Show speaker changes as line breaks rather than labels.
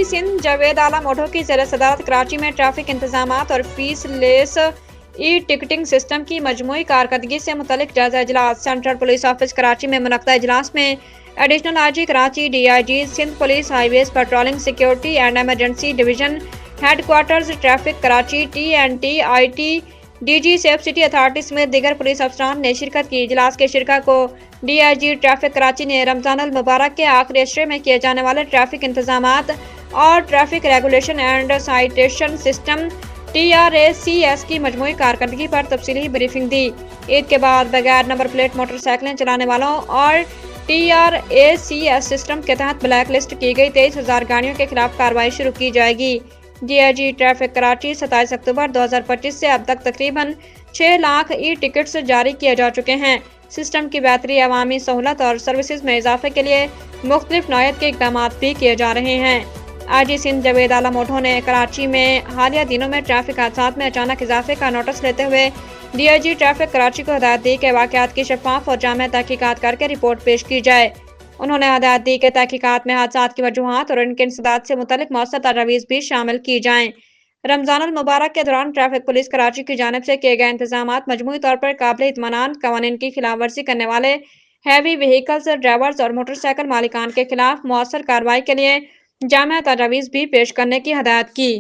IG Sindh Javed Alam ओढो की ज़ेर सदारत कराची में ट्रैफिक इंतजामात और fees less e ticketing system की मजमूई कारकर्दगी से मुतल्लिक जायजा इजलास। सेंट्रल पुलिस ऑफिस कराची में मुनक्कदा इजलास में additional IG Karachi, DIG Sindh police, highways patrolling, security and emergency division headquarters, traffic Karachi, टी&टी, IT, DG safe city authority समेत दीगर पुलिस अफसरान ने शिरकत की। इजलास के शिरका को डीआईजी ट्रैफिक कराची ने रमजान अल मुबारक के आखिरी अशरे में किए जाने वाले ट्रैफिक इंतजामात और traffic regulation and citation system TRACS की मजमूई कारकर्दगी पर तफसीली ब्रीफिंग दी। ईद के बाद बगैर नंबर प्लेट मोटरसाइकिलें चलाने वालों और TRACS सिस्टम के तहत ब्लैक लिस्ट की गई 23,000 गाड़ियों के खिलाफ कार्रवाई शुरू की जाएगी। डीआईजी ट्रैफिक कराची 27 अक्टूबर 2025 से अब तक तकरीबन 6 लाख ई टिकट्स जारी किए जा चुके हैं। सिस्टम की बेहतरी, अवामी सहूलत और सर्विसेज में इजाफे के लिए मुख्तलिफ नौयत के इक़दाम भी किए जा रहे हैं। आईजी सिंध जावेद आलम ओढो ने कराची में हालिया दिनों में ट्रैफिक हादसात में अचानक इजाफे का नोटिस लेते हुए डीआईजी ट्रैफिक कराची को हिदायत दी कि वाक़यात की शफाफ और जामे तहकीकात करके रिपोर्ट पेश की जाए। उन्होंने हिदायत दी कि तहकीकात में हादसात की वजूहात और इनके इंसदाद से मुतल्लिक मौसर तजावीज़ भी शामिल की जाएँ। रमजान अल मुबारक के दौरान ट्रैफिक पुलिस कराची की जानिब से किए गए इंतजामात मजमूई तौर पर काबिल इत्मीनान, कवानीन की खिलाफ वर्जी करने वाले हैवी व्हीकल्स, ड्राइवर्स और मोटरसाइकिल मालिकान के खिलाफ मौसर कार्रवाई के लिए जामे तजावीज़ भी पेश करने की हिदायत की।